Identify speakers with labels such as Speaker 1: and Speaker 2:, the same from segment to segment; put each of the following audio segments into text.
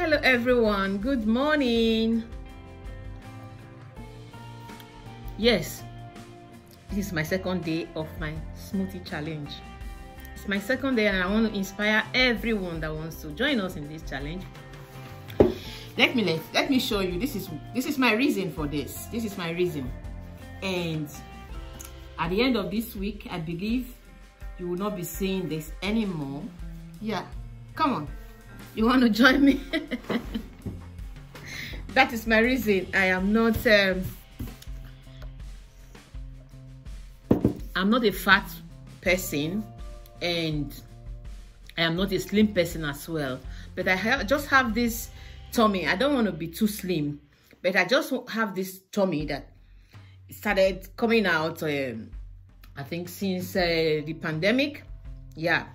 Speaker 1: Hello everyone, good morning. Yes, this is my second day of my smoothie challenge. It's my second day and I want to inspire everyone that wants to join us in this challenge. Let me show you. This is my reason for this. This is my reason. And at the end of this week, I believe you will not be seeing this anymore. Yeah, come on. You want to join me? That is my reason. I'm not a fat person, and I am not a slim person as well. But I just have this tummy. I don't want to be too slim, but I just have this tummy that started coming out. I think since the pandemic, yeah.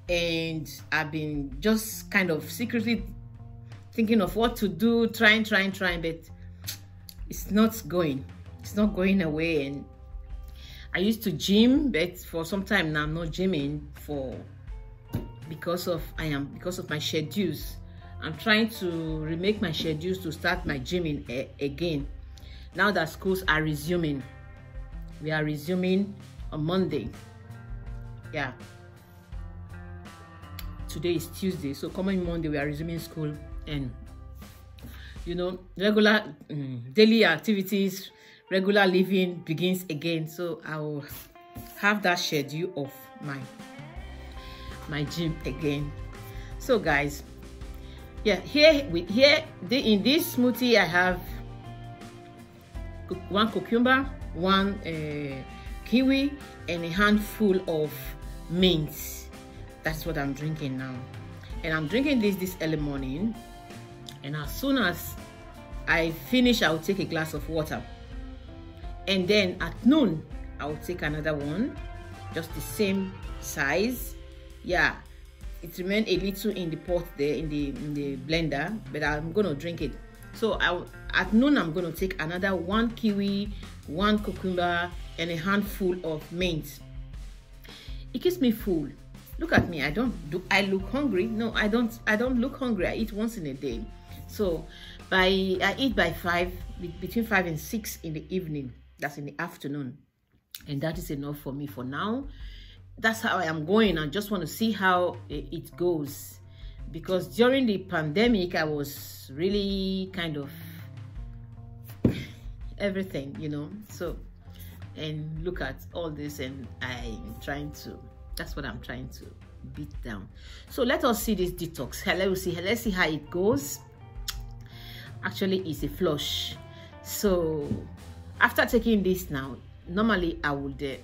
Speaker 1: And I've been just kind of secretly thinking of what to do, trying, but it's not going away. And I used to gym, but for some time now I'm not gymming because of my schedules. I'm trying to remake my schedules to start my gymming again. Now that schools are resuming, we are resuming on Monday. Yeah. Today is Tuesday, so coming Monday we are resuming school, and regular daily activities, regular living begins again. So I will have that schedule of my gym again. So guys, yeah, in this smoothie I have one cucumber, one kiwi, and a handful of mint. That's what I'm drinking now. And I'm drinking this early morning. And as soon as I finish, I'll take a glass of water. And then at noon, I'll take another one, just the same size. Yeah, it remained a little in the pot there, in the blender, but I'm gonna drink it. So at noon, I'm gonna take another one kiwi, one cucumber, and a handful of mint. It keeps me full. Look at me. Do I look hungry? No, I don't look hungry. I eat once in a day. So I eat by 5, between 5 and 6 in the evening. That's in the afternoon. And that is enough for me for now. That's how I am going. I just want to see how it goes. Because during the pandemic, I was really kind of everything, So, and look at all this, and that's what I'm trying to beat down. So let us see this detox. Let's see how it goes. Actually, it's a flush. So after taking this now, normally I would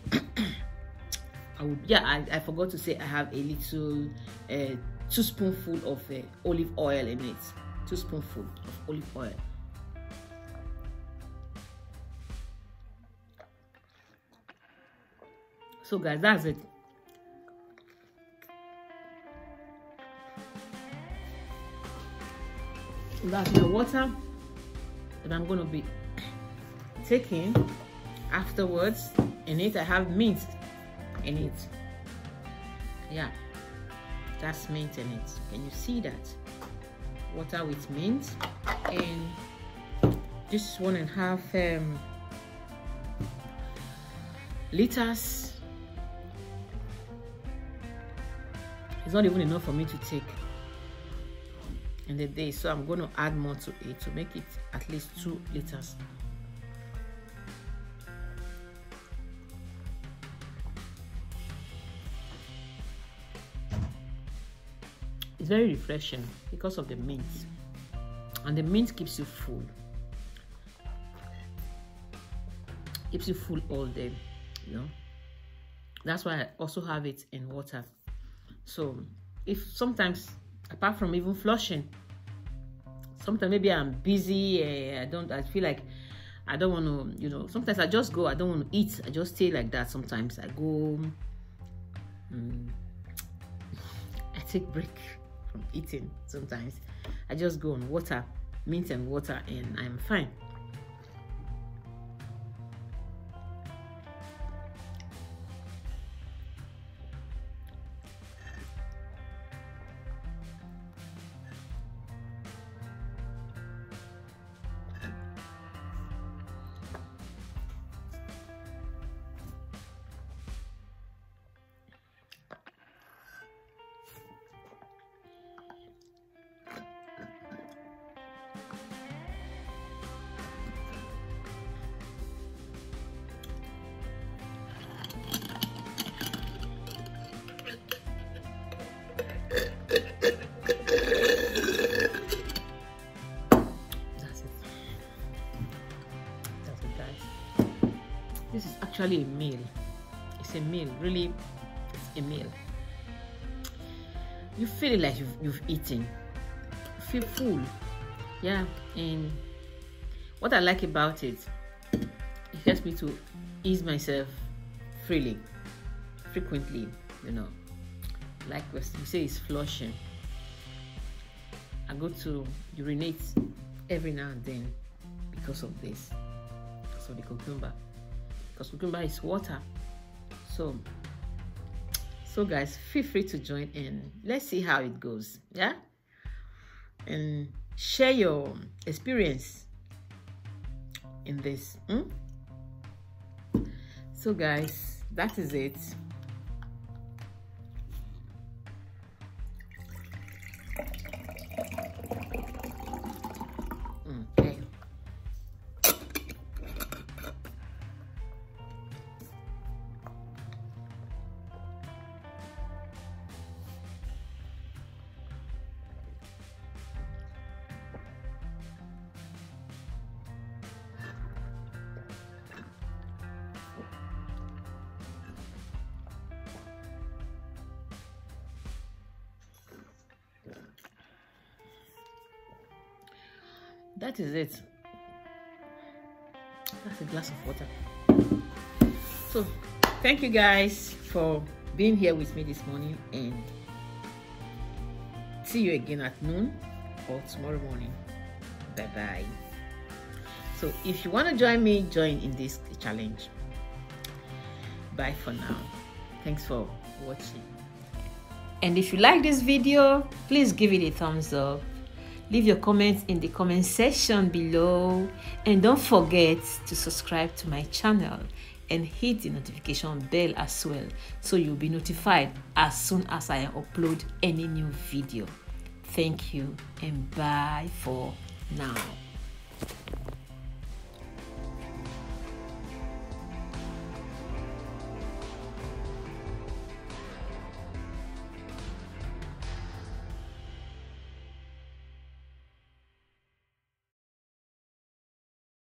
Speaker 1: I forgot to say I have a little 2 spoonful of olive oil in it. 2 spoonful of olive oil. So guys, that's it. That's my water that I'm going to be taking afterwards. In it, I have mint in it. Yeah, that's mint in it. Can you see that? Water with mint. And this 1.5 liters. It's not even enough for me to take in the day, so I'm going to add more to it to make it at least 2 liters. It's very refreshing because of the mint, and the mint keeps you full. Keeps you full all day, That's why I also have it in water. So if sometimes, apart from even flushing, sometimes maybe I'm busy, I feel like I don't want to, sometimes I just go, I don't want to eat, I just stay like that. Sometimes I go, I take break from eating. Sometimes I just go on water, mint and water, and I'm fine. actually a meal. It's a meal, really. It's a meal. You feel like you've eaten. You feel full. Yeah, and what I like about it, it helps me to ease myself freely, frequently, you know. Like we say, it's flushing. I go to urinate every now and then because of this, because of the cucumber. Because cucumber is water. So guys, feel free to join in. Let's see how it goes. Yeah, and share your experience in this. So guys, that is it. Okay. That is it. That's a glass of water. So thank you guys for being here with me this morning, and see you again at noon or tomorrow morning. Bye bye. So if you want to join me, join in this challenge. Bye for now. Thanks for watching. And if you like this video, please give it a thumbs up. Leave your comments in the comment section below, and don't forget to subscribe to my channel and hit the notification bell as well, so you'll be notified as soon as I upload any new video. Thank you, and bye for now.